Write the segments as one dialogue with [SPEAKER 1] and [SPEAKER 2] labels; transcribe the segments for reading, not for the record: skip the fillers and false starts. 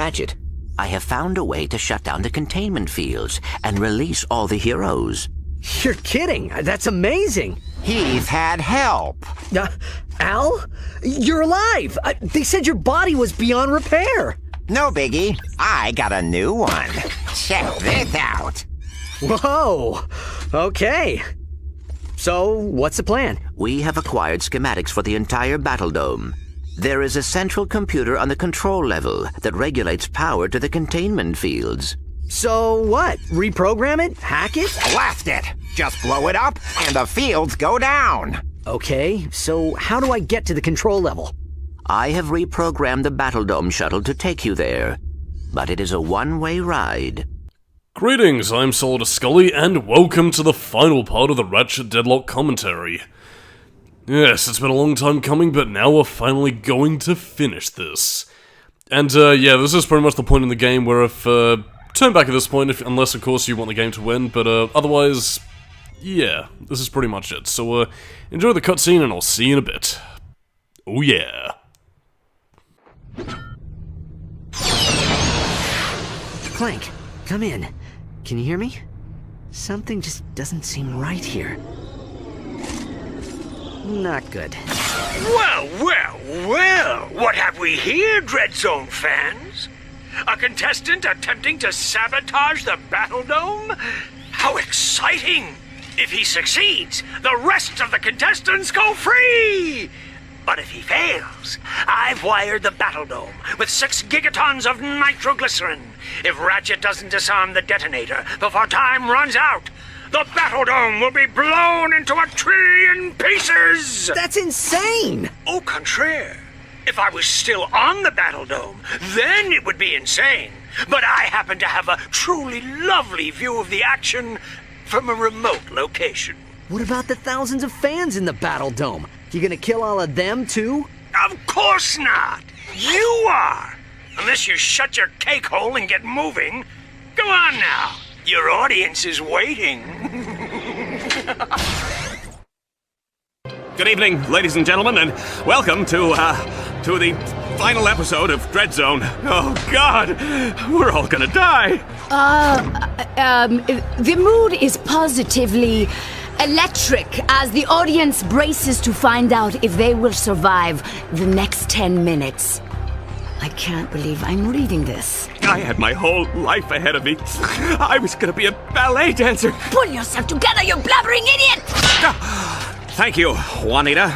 [SPEAKER 1] Ratchet. I have found a way to shut down the containment fields and release all the heroes.
[SPEAKER 2] You're kidding. That's amazing.
[SPEAKER 3] He's had help.
[SPEAKER 2] Al? You're alive. They said your body was beyond repair.
[SPEAKER 3] No biggie. I got a new one. Check this out.
[SPEAKER 2] Whoa. Okay. So, what's the plan?
[SPEAKER 1] We have acquired schematics for the entire Battle Dome. There is a central computer on the control level that regulates power to the containment fields.
[SPEAKER 2] So what? Reprogram it? Hack it?
[SPEAKER 3] Blast it! Just blow it up, and the fields go down!
[SPEAKER 2] Okay, so how do I get to the control level?
[SPEAKER 1] I have reprogrammed the Battle Dome shuttle to take you there, but it is a one-way ride.
[SPEAKER 4] Greetings, I'm Solidus-Skully, and welcome to the final part of the Ratchet Deadlock commentary. Yes, it's been a long time coming, but now we're finally going to finish this. And, yeah, this is pretty much the point in the game where if, turn back at this point, unless, of course, you want the game to win, but, otherwise, yeah, this is pretty much it. So, enjoy the cutscene, and I'll see you in a bit. Oh, yeah.
[SPEAKER 2] Clank, come in. Can you hear me? Something just doesn't seem right here. Not good.
[SPEAKER 5] Well, well, well! What have we here, Dreadzone fans? A contestant attempting to sabotage the Battle Dome? How exciting! If he succeeds, the rest of the contestants go free! But if he fails, I've wired the Battle Dome with 6 gigatons of nitroglycerin. If Ratchet doesn't disarm the detonator before time runs out, the Battle Dome will be blown into 1,000,000,000,000 pieces!
[SPEAKER 2] That's insane!
[SPEAKER 5] Au contraire. If I was still on the Battle Dome, then it would be insane. But I happen to have a truly lovely view of the action from a remote location.
[SPEAKER 2] What about the thousands of fans in the Battle Dome? You gonna kill all of them, too?
[SPEAKER 5] Of course not! You are! Unless you shut your cake hole and get moving. Go on now. Your audience is waiting.
[SPEAKER 6] Good evening, ladies and gentlemen, and welcome to the final episode of Dreadzone. Oh, God! We're all gonna die!
[SPEAKER 7] The mood is positively electric as the audience braces to find out if they will survive the next 10 minutes. I can't believe I'm reading this.
[SPEAKER 6] I had my whole life ahead of me. I was gonna be a ballet dancer.
[SPEAKER 7] Pull yourself together, you blabbering idiot!
[SPEAKER 6] Thank you, Juanita.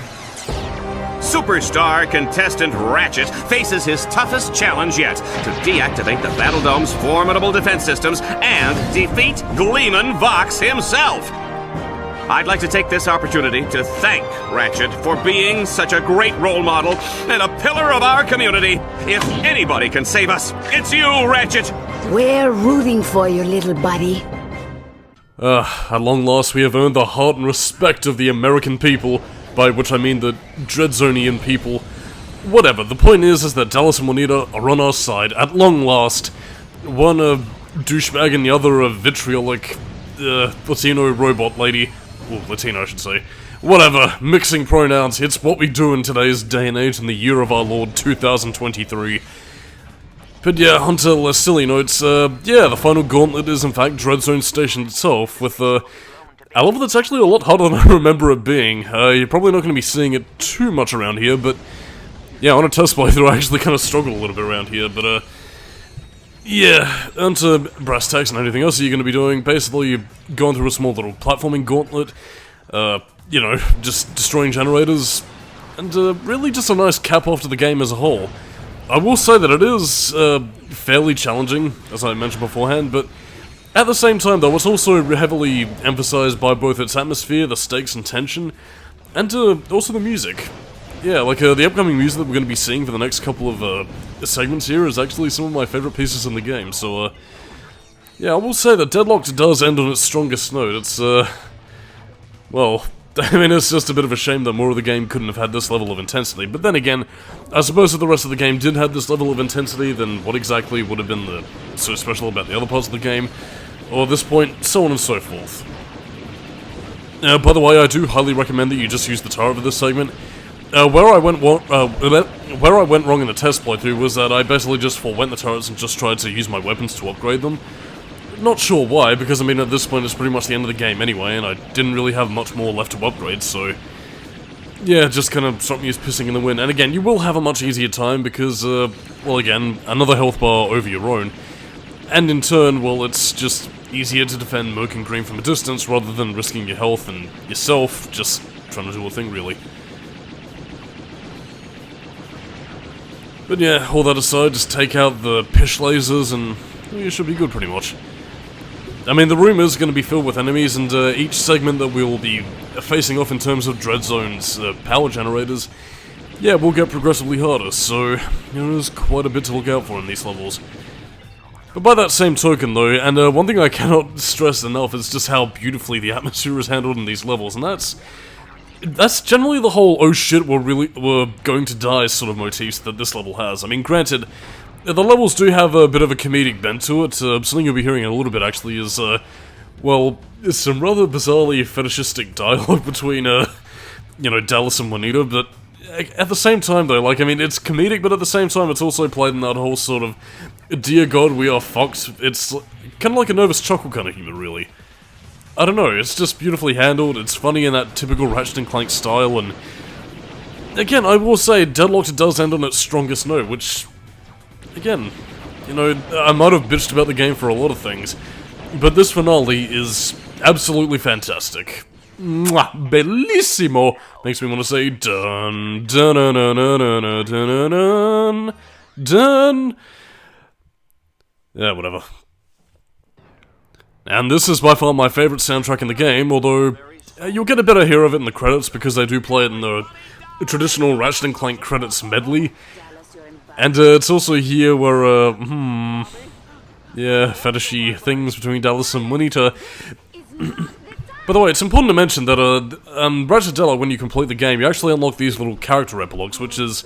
[SPEAKER 6] Superstar contestant Ratchet faces his toughest challenge yet to deactivate the Battle Dome's formidable defense systems and defeat Gleeman Vox himself. I'd like to take this opportunity to thank Ratchet for being such a great role model and a pillar of our community. If anybody can save us, it's you, Ratchet!
[SPEAKER 7] We're rooting for you, little buddy.
[SPEAKER 4] At long last we have earned the heart and respect of the American people, by which I mean the Dreadzonian people. Whatever, the point is that Dallas and Juanita are on our side, at long last. One a douchebag and the other a vitriolic, Latino robot lady. Well, Latino, I should say. Whatever, mixing pronouns, it's what we do in today's day and age in the year of our Lord 2023. But yeah, on to less silly notes, yeah, the final gauntlet is in fact Dreadzone Station itself, with a level that's actually a lot harder than I remember it being. You're probably not going to be seeing it too much around here, but yeah, on a test playthrough I actually kind of struggle a little bit around here, but yeah, onto brass tacks and anything else you're going to be doing. Basically, you've gone through a small little platforming gauntlet, you know, just destroying generators, and really just a nice cap off to the game as a whole. I will say that it is fairly challenging, as I mentioned beforehand, but at the same time though, it's also heavily emphasized by both its atmosphere, the stakes and tension, and also the music. Yeah, like the upcoming music that we're going to be seeing for the next couple of segments here is actually some of my favorite pieces in the game, so yeah, I will say that Deadlocked does end on its strongest note. It's, well, I mean, it's just a bit of a shame that more of the game couldn't have had this level of intensity, but then again, I suppose if the rest of the game did have this level of intensity, then what exactly would have been so special about the other parts of the game, or at this point, so on and so forth. By the way, I do highly recommend that you just use the tower for this segment. Where I went wrong in the test playthrough was that I basically just forwent the turrets and just tried to use my weapons to upgrade them. Not sure why, because I mean at this point it's pretty much the end of the game anyway, and I didn't really have much more left to upgrade, so... yeah, just kind of struck me as pissing in the wind. And again, you will have a much easier time because, well again, another health bar over your own. And in turn, well, it's just easier to defend Merc and Green from a distance rather than risking your health and yourself just trying to do a thing, really. But yeah, all that aside, just take out the pish lasers and well, you should be good pretty much. I mean, the room is going to be filled with enemies, and each segment that we'll be facing off in terms of Dread Zone's power generators, yeah, will get progressively harder, so you know, there's quite a bit to look out for in these levels. But by that same token, though, and one thing I cannot stress enough is just how beautifully the atmosphere is handled in these levels, and that's generally the whole "oh shit, we're going to die" sort of motifs that this level has. I mean, granted, the levels do have a bit of a comedic bent to it. Something you'll be hearing in a little bit, actually, is, well, some rather bizarrely fetishistic dialogue between, you know, Dallas and Juanita, but at the same time, though, like, I mean, it's comedic, but at the same time, it's also played in that whole sort of, dear God, we are fucked. It's kind of like a nervous chuckle kind of humor, really. I don't know, it's just beautifully handled, it's funny in that typical Ratchet & Clank style, and again, I will say, Deadlocked does end on its strongest note, which, again, you know, I might have bitched about the game for a lot of things, but this finale is absolutely fantastic. Mwah, bellissimo! Makes me want to say dun dun dun dun dun dun dun dun dun. Yeah, whatever. And this is by far my favourite soundtrack in the game, although you'll get a better hear of it in the credits because they do play it in the traditional Ratchet & Clank credits medley. And it's also here where, yeah, fetishy things between Dallas and Juanita. By the way, it's important to mention that, Ratchet Deadlocked, when you complete the game, you actually unlock these little character epilogues, which is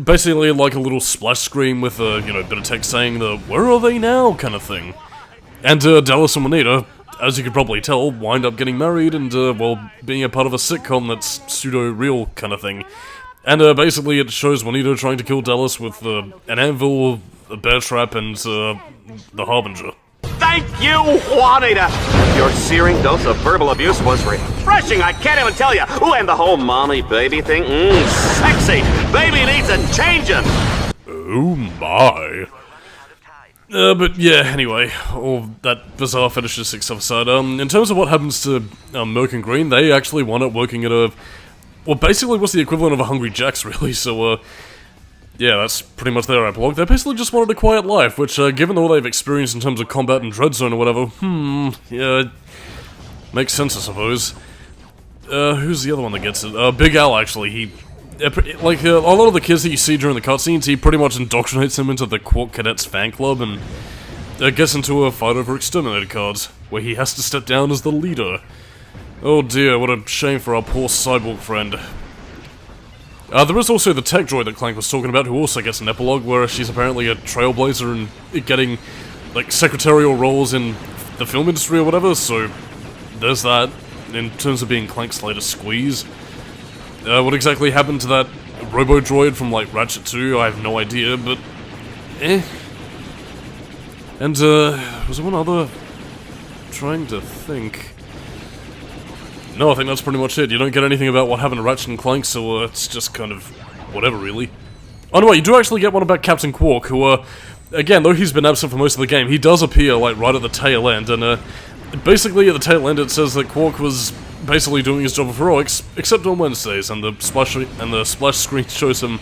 [SPEAKER 4] basically like a little splash screen with a, you know, bit of text saying the "where are they now" kind of thing. And, Dallas and Juanita, as you could probably tell, wind up getting married and, well, being a part of a sitcom that's pseudo-real kind of thing. And, basically it shows Juanita trying to kill Dallas with, an anvil, a bear trap, and, the Harbinger.
[SPEAKER 6] Thank you, Juanita! Your searing dose of verbal abuse was refreshing, I can't even tell you! Ooh, and the whole mommy-baby thing, sexy! Baby needs a changin'!
[SPEAKER 4] Oh my... but yeah, anyway, all that bizarre fetishistic stuff aside, in terms of what happens to Merc and Green, they actually wind up working at a... well, basically what's the equivalent of a Hungry Jack's, really, so, yeah, that's pretty much their epilogue. They basically just wanted a quiet life, which, given all they've experienced in terms of combat and Dread Zone or whatever, yeah, makes sense, I suppose. Who's the other one that gets it? Big Al, actually, he... like, a lot of the kids that you see during the cutscenes, he pretty much indoctrinates them into the Quark Cadets fan club and gets into a fight over exterminator cards, where he has to step down as the leader. Oh dear, what a shame for our poor cyborg friend. There is also the tech droid that Clank was talking about, who also gets an epilogue, where she's apparently a trailblazer and getting, like, secretarial roles in the film industry or whatever, so there's that, in terms of being Clank's latest squeeze. What exactly happened to that robo-droid from, like, Ratchet 2, I have no idea, but... And, was there one other... trying to think... No, I think that's pretty much it. You don't get anything about what happened to Ratchet & Clank, so, it's just kind of... whatever, really. Oh, no, wait, you do actually get one about Captain Quark, who, again, though he's been absent for most of the game, he does appear, like, right at the tail end, and, basically at the tail end it says that Quark was basically doing his job of heroics, except on Wednesdays, and the splash screen shows him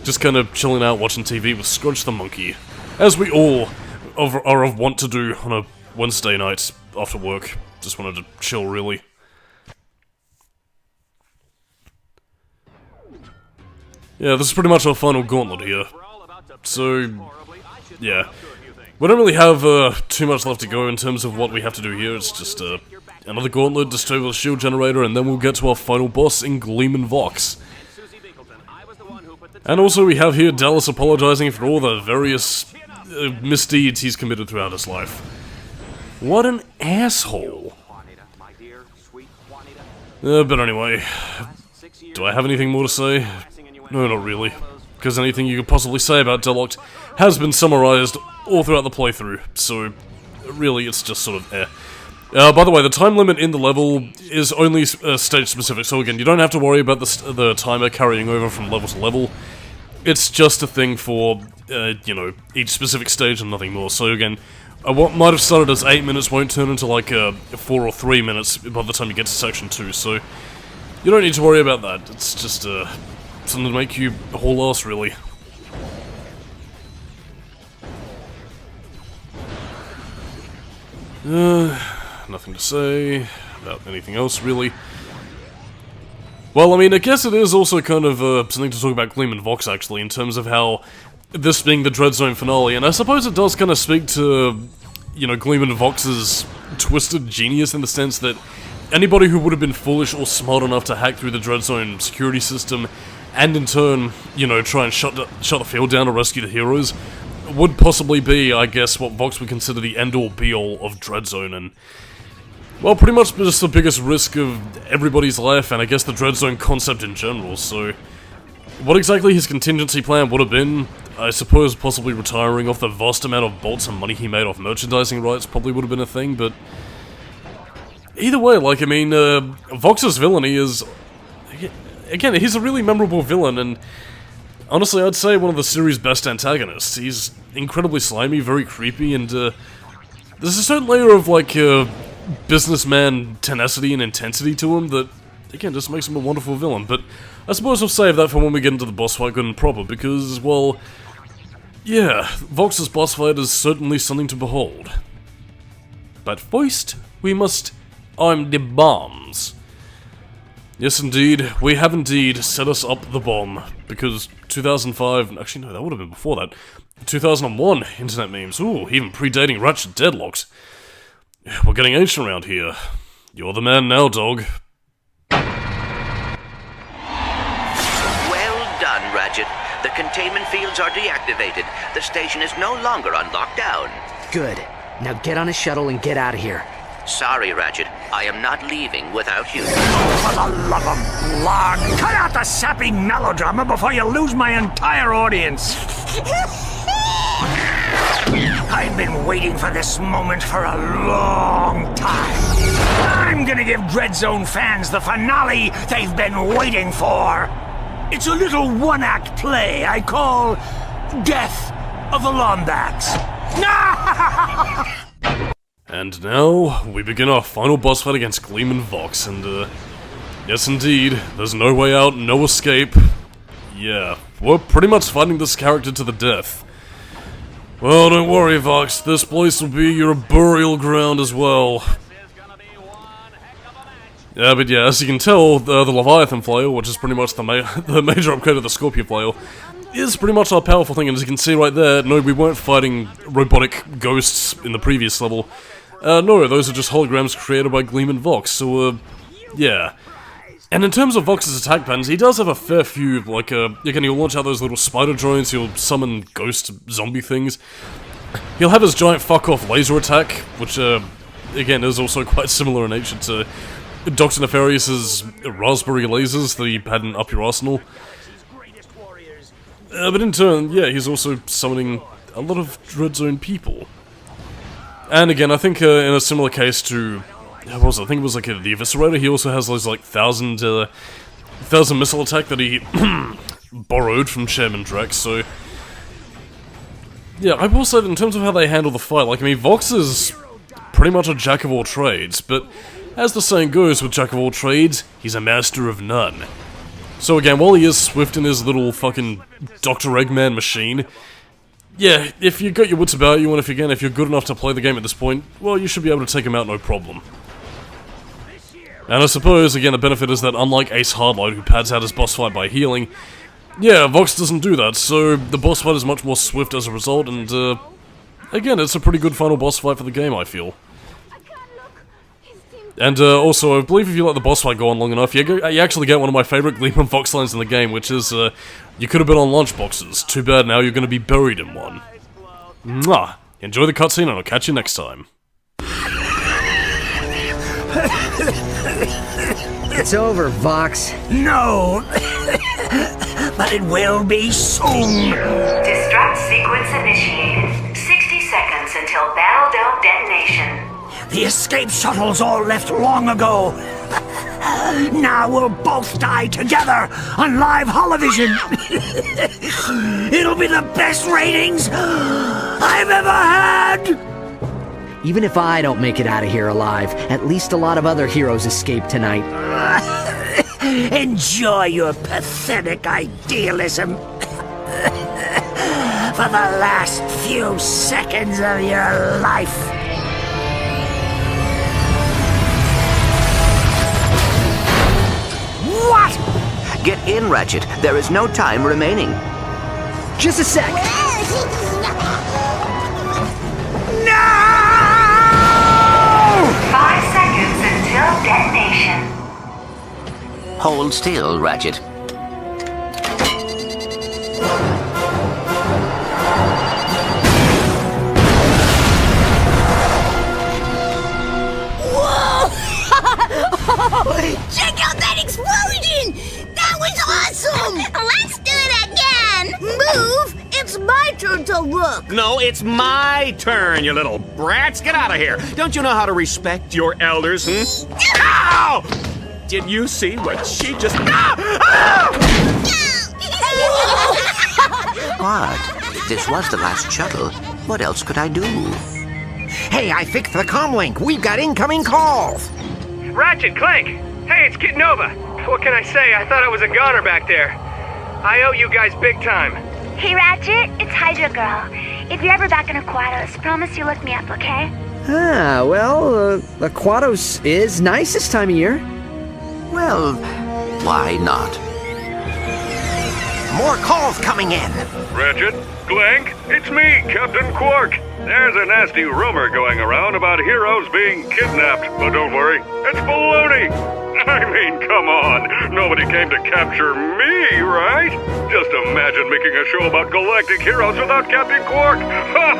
[SPEAKER 4] just kind of chilling out watching TV with Scrunch the Monkey, as we all are of wont to do on a Wednesday night after work. Just wanted to chill, really. Yeah, this is pretty much our final gauntlet here. So, yeah. We don't really have too much left to go in terms of what we have to do here. It's just another gauntlet, disable the shield generator, and then we'll get to our final boss in Gleeman Vox. And also we have here Dallas apologizing for all the various misdeeds he's committed throughout his life. What an asshole. But anyway, do I have anything more to say? No, not really. Because anything you could possibly say about Deadlocked has been summarized all throughout the playthrough, so really it's just sort of by the way, the time limit in the level is only stage specific, so again, you don't have to worry about the timer carrying over from level to level. It's just a thing for, you know, each specific stage and nothing more. So again, what might have started as 8 minutes won't turn into like 4 or 3 minutes by the time you get to section 2, so you don't need to worry about that. It's just something to make you haul ass, really. Nothing to say about anything else, really. Well, I mean, I guess it is also kind of something to talk about Gleeman Vox, actually, in terms of how this being the Dread Zone finale, and I suppose it does kind of speak to, you know, Gleeman Vox's twisted genius in the sense that anybody who would have been foolish or smart enough to hack through the Dread Zone security system, and in turn, you know, try and shut the field down to rescue the heroes, would possibly be, I guess, what Vox would consider the end-all be-all of Dread Zone, and well, pretty much just the biggest risk of everybody's life, and I guess the Dread Zone concept in general, so what exactly his contingency plan would have been, I suppose possibly retiring off the vast amount of bolts and money he made off merchandising rights probably would have been a thing, but either way, like, I mean, Vox's villainy is, again, he's a really memorable villain, and honestly, I'd say one of the series' best antagonists. He's incredibly slimy, very creepy, and there's a certain layer of, like, businessman tenacity and intensity to him that, again, just makes him a wonderful villain. But I suppose we'll save that for when we get into the boss fight good and proper, because, well, yeah, Vox's boss fight is certainly something to behold. But first, we must arm the bombs. Yes, indeed, we have indeed set us up the bomb, because 2005, actually no, that would have been before that, 2001 internet memes, ooh, even predating Ratchet Deadlocked. We're getting ancient around here. You're the man now, dog.
[SPEAKER 1] Well done, Ratchet. The containment fields are deactivated. The station is no longer on lockdown.
[SPEAKER 2] Good. Now get on a shuttle and get out of here.
[SPEAKER 1] Sorry, Ratchet. I am not leaving without you.
[SPEAKER 5] For the love of Lord, cut out the sappy melodrama before you lose my entire audience. I've been waiting for this moment for a long time. I'm gonna give Dread Zone fans the finale they've been waiting for. It's a little one-act play I call Death of the Lombats.
[SPEAKER 4] And now, we begin our final boss fight against Gleeman Vox, and yes indeed, there's no way out, no escape. Yeah, we're pretty much fighting this character to the death. Well, don't worry, Vox, this place will be your burial ground as well. Yeah, but yeah, as you can tell, the Leviathan Flail, which is pretty much the major upgrade of the Scorpion Flail, is pretty much our powerful thing, and as you can see right there, no, we weren't fighting robotic ghosts in the previous level. No, those are just holograms created by Gleeman Vox, so, yeah. And in terms of Vox's attack patterns, he does have a fair few, like, again, he'll launch out those little spider drones, he'll summon ghost zombie things. He'll have his giant fuck-off laser attack, which, again, is also quite similar in nature to Dr. Nefarious's raspberry lasers that he had in Up Your Arsenal. But in turn, yeah, he's also summoning a lot of Dread Zone people. And again, I think in a similar case to, what was it? I think it was like the Eviscerator, he also has those like thousand missile attack that he borrowed from Chairman Drex, so yeah, I will say that in terms of how they handle the fight, like, I mean, Vox is pretty much a jack of all trades, but as the saying goes with jack of all trades, he's a master of none. So again, while he is swift in his little fucking Dr. Eggman machine, yeah, if you got your wits about you, and if you're good enough to play the game at this point, well, you should be able to take him out no problem. And I suppose, again, the benefit is that unlike Ace Hardlight, who pads out his boss fight by healing, yeah, Vox doesn't do that, so the boss fight is much more swift as a result, and, again, it's a pretty good final boss fight for the game, I feel. And also, I believe if you let the boss fight go on long enough, you actually get one of my favourite Gleeman Vox lines in the game, which is, you could have been on lunchboxes, too bad now you're going to be buried in one. Mwah! Enjoy the cutscene and I'll catch you next time.
[SPEAKER 2] It's over, Vox.
[SPEAKER 5] No, but it will be soon.
[SPEAKER 8] Destruct sequence initiated. 60 seconds until Battle Dome detonation.
[SPEAKER 5] The escape shuttles all left long ago. Now we'll both die together on live holovision. It'll be the best ratings I've ever had.
[SPEAKER 2] Even if I don't make it out of here alive, at least a lot of other heroes escape tonight.
[SPEAKER 5] Enjoy your pathetic idealism. For the last few seconds of your life. What?
[SPEAKER 1] Get in, Ratchet. There is no time remaining.
[SPEAKER 2] Just a sec.
[SPEAKER 5] No!
[SPEAKER 8] 5 seconds until detonation.
[SPEAKER 1] Hold still, Ratchet.
[SPEAKER 7] Whoa! Check out that explosion! That was awesome! Let's do it again! Move! It's my turn to look!
[SPEAKER 6] No, it's my turn, you little brats. Get out of here. Don't you know how to respect your elders, Ow! Did you see what she just...
[SPEAKER 1] What? If this was the last shuttle, what else could I do?
[SPEAKER 3] Hey, I fixed the comlink. We've got incoming calls.
[SPEAKER 9] Ratchet, Clank! Hey, it's Kid Nova. What can I say? I thought I was a goner back there. I owe you guys big time.
[SPEAKER 10] Hey, Ratchet, it's Hydra Girl. If you're ever back in Aquatos, promise you look me up, okay?
[SPEAKER 2] Ah, well, Aquatos is nice this time of year.
[SPEAKER 1] Well, why not?
[SPEAKER 3] More calls coming in.
[SPEAKER 9] Ratchet, Clank, it's me, Captain Quark. There's a nasty rumor going around about heroes being kidnapped, but don't worry, it's baloney. I mean, come on, nobody came to capture me, right? Just imagine making a show about galactic heroes without Captain Quark. Ha!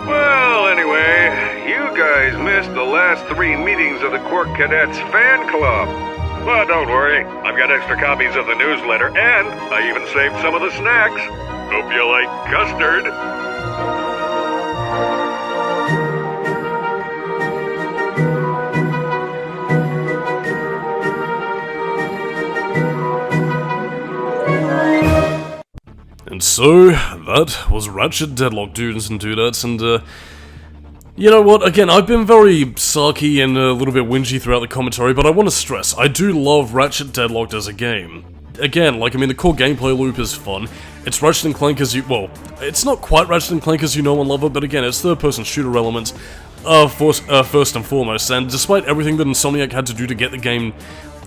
[SPEAKER 9] Well, anyway, you guys missed the last 3 meetings of the Quark Cadets fan club. But don't worry, I've got extra copies of the newsletter, and I even saved some of the snacks. Hope you like custard.
[SPEAKER 4] And so, that was Ratchet Deadlocked, dudes and dudettes, and you know what, again, I've been very sarky and a little bit whingy throughout the commentary, but I want to stress, I do love Ratchet Deadlocked as a game. Again, like, I mean, the core gameplay loop is fun. It's Ratchet & Clank as you... well, it's not quite Ratchet & Clank as you know and love it, but again, it's third-person shooter elements first and foremost, and despite everything that Insomniac had to do to get the game,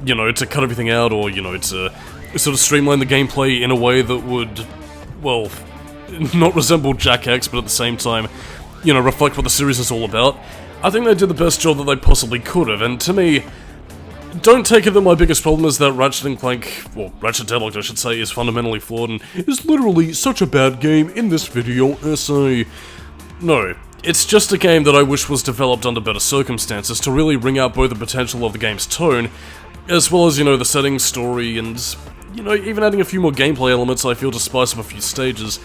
[SPEAKER 4] you know, to cut everything out, or, you know, to sort of streamline the gameplay in a way that would, well, not resemble Jack X, but at the same time, you know, reflect what the series is all about, I think they did the best job that they possibly could have, and to me, don't take it that my biggest problem is that Ratchet & Clank, well, Ratchet Deadlocked, I should say, is fundamentally flawed and is literally such a bad game in this video essay. No, it's just a game that I wish was developed under better circumstances to really bring out both the potential of the game's tone, as well as, you know, the setting, story, and, you know, even adding a few more gameplay elements I feel to spice up a few stages.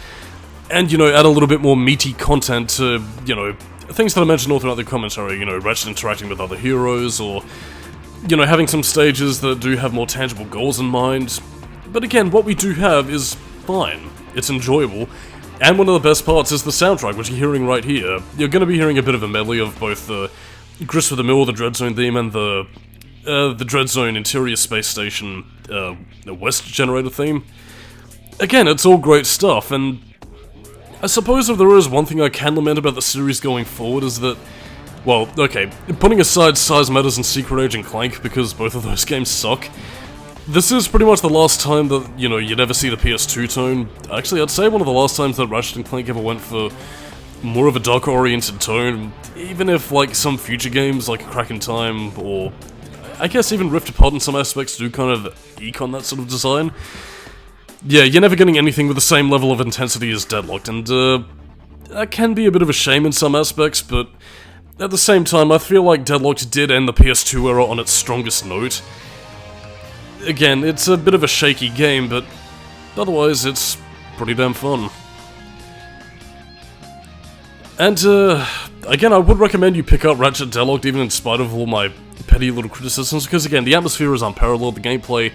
[SPEAKER 4] And, you know, add a little bit more meaty content to, you know, things that I mentioned all throughout the commentary, you know, Ratchet interacting with other heroes, or, you know, having some stages that do have more tangible goals in mind. But again, what we do have is fine. It's enjoyable. And one of the best parts is the soundtrack, which you're hearing right here. You're going to be hearing a bit of a medley of both the Grist for the Mill, the Dreadzone theme, and the Dreadzone Interior Space Station, the West Generator theme. Again, it's all great stuff, and I suppose if there is one thing I can lament about the series going forward is that, well, okay, putting aside Size Matters and Secret Agent Clank, because both of those games suck, this is pretty much the last time that, you know, you'd ever see the PS2 tone. Actually, I'd say one of the last times that Ratchet & Clank ever went for more of a darker-oriented tone, even if, like, some future games, like Crack in Time, or I guess even Rift Apart in some aspects do kind of eke on that sort of design. Yeah, you're never getting anything with the same level of intensity as Deadlocked, and that can be a bit of a shame in some aspects, but at the same time, I feel like Deadlocked did end the PS2 era on its strongest note. again, it's a bit of a shaky game, but otherwise it's pretty damn fun. And, again, I would recommend you pick up Ratchet Deadlocked even in spite of all my petty little criticisms, because again, the atmosphere is unparalleled, the gameplay,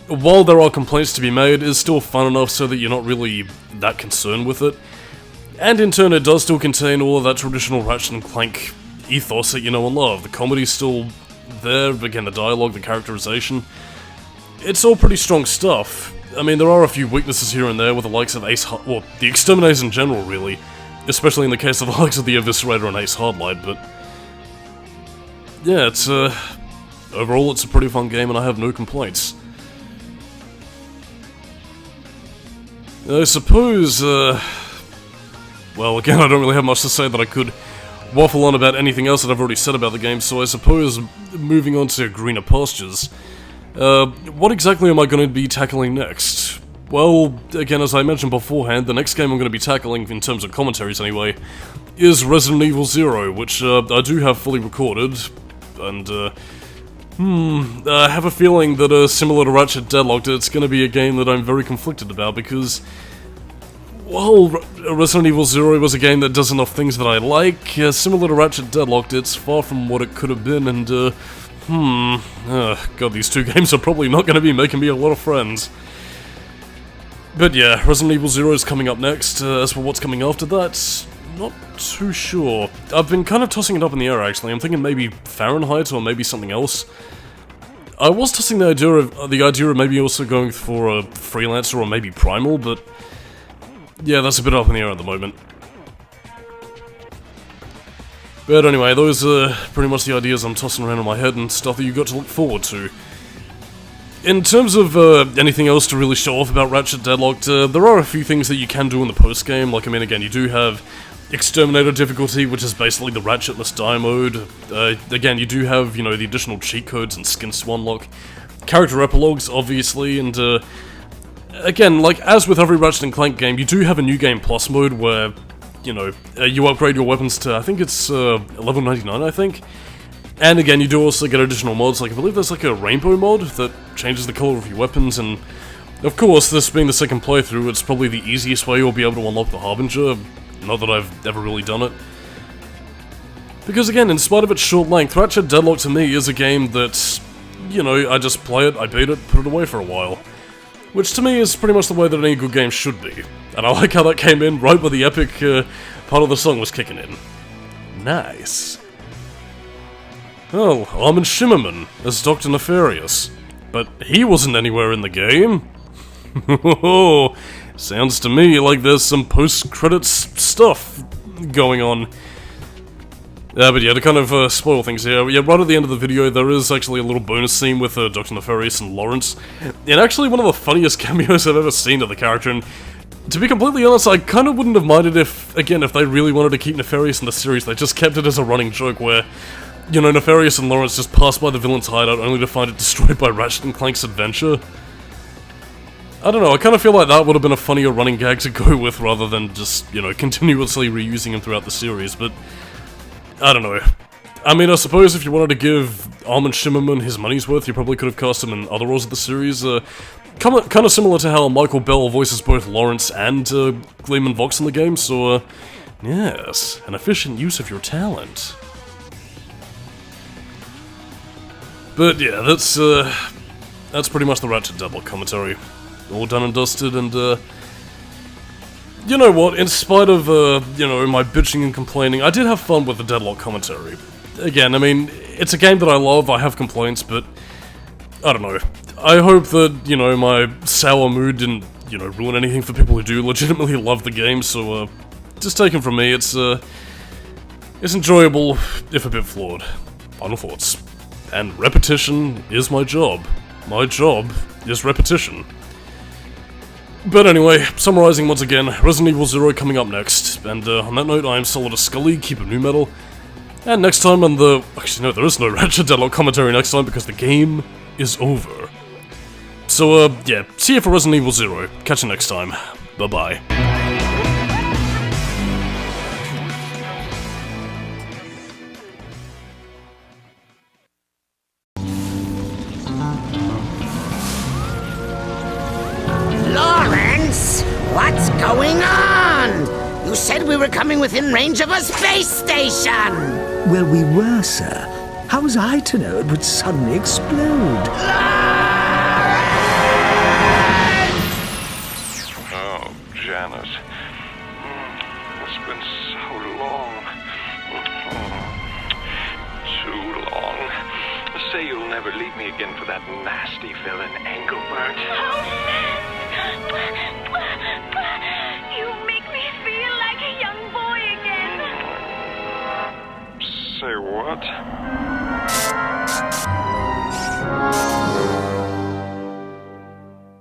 [SPEAKER 4] while there are complaints to be made, is still fun enough so that you're not really that concerned with it. And in turn, it does still contain all of that traditional Ratchet & Clank ethos that you know and love. The comedy's still there, again, the dialogue, the characterization. It's all pretty strong stuff. I mean, there are a few weaknesses here and there with the likes of well, the Exterminators in general, really. Especially in the case of the likes of the Eviscerator and Ace Hardlight, but... yeah, it's, overall, it's a pretty fun game, and I have no complaints. I suppose, well, again, I don't really have much to say that I could waffle on about anything else that I've already said about the game, so I suppose, moving on to greener pastures, what exactly am I going to be tackling next? Well, again, as I mentioned beforehand, the next game I'm going to be tackling, in terms of commentaries anyway, is Resident Evil 0, which I do have fully recorded, and I have a feeling that similar to Ratchet Deadlocked, it's going to be a game that I'm very conflicted about, because, well, Resident Evil 0 was a game that does enough things that I like. Similar to Ratchet Deadlocked, it's far from what it could have been, and God, these two games are probably not going to be making me a lot of friends. But yeah, Resident Evil 0 is coming up next. As for what's coming after that, not too sure. I've been kind of tossing it up in the air, actually. I'm thinking maybe Fahrenheit or maybe something else. I was tossing the idea of maybe also going for a Freelancer or maybe Primal, but yeah, that's a bit up in the air at the moment. But anyway, those are pretty much the ideas I'm tossing around in my head and stuff that you got to look forward to. In terms of anything else to really show off about Ratchet Deadlocked, there are a few things that you can do in the post-game. Like, I mean, again, you do have Exterminator difficulty, which is basically the Ratchet Must Die mode. Again, you do have, you know, the additional cheat codes and skins to unlock. Character epilogues, obviously, and again, like, as with every Ratchet & Clank game, you do have a New Game Plus mode where, you know, you upgrade your weapons to, I think it's level 99, I think. And again, you do also get additional mods, like I believe there's like a rainbow mod that changes the color of your weapons, and of course, this being the second playthrough, it's probably the easiest way you'll be able to unlock the Harbinger, not that I've ever really done it. Because again, in spite of its short length, Ratchet Deadlocked to me is a game that, you know, I just play it, I beat it, put it away for a while. Which to me is pretty much the way that any good game should be. And I like how that came in right where the epic part of the song was kicking in. Nice. Oh, Armin Shimmerman as Dr. Nefarious. But he wasn't anywhere in the game. Sounds to me like there's some post-credits stuff going on. But yeah, to kind of spoil things here, yeah, right at the end of the video there is actually a little bonus scene with Dr. Nefarious and Lawrence. And actually one of the funniest cameos I've ever seen of the character, and to be completely honest, I kind of wouldn't have minded if, again, if they really wanted to keep Nefarious in the series, they just kept it as a running joke where, you know, Nefarious and Lawrence just pass by the villain's hideout only to find it destroyed by Ratchet & Clank's adventure. I don't know, I kind of feel like that would have been a funnier running gag to go with rather than just, you know, continuously reusing him throughout the series, but I don't know. I mean, I suppose if you wanted to give Armin Shimmerman his money's worth, you probably could have cast him in other roles of the series. Kind of similar to how Michael Bell voices both Lawrence and Gleeman Vox in the game, so yes, an efficient use of your talent. But yeah, that's pretty much the Ratchet Deadlock commentary. All done and dusted, and you know what, in spite of, you know, my bitching and complaining, I did have fun with the Deadlock commentary. Again, I mean, it's a game that I love, I have complaints, but I don't know. I hope that, you know, my sour mood didn't, you know, ruin anything for people who do legitimately love the game, so, just take it from me, it's enjoyable, if a bit flawed. Final thoughts. And repetition is my job. My job is repetition. But anyway, summarizing once again, Resident Evil 0 coming up next, and on that note, I am Solidus-Skully, keep it new metal, and next time on the... actually no, there is no Ratchet Deadlock commentary next time because the game is over. So yeah, see you for Resident Evil 0, catch you next time, bye bye.
[SPEAKER 11] What's going on? You said we were coming within range of a space station!
[SPEAKER 12] Well, we were, sir. How was I to know it would suddenly explode?
[SPEAKER 9] Oh, Janice. It's been so long. Too long. Say you'll never leave me again for that nasty villain, Engelbert.
[SPEAKER 10] You make me feel like a young boy again.
[SPEAKER 9] Say what?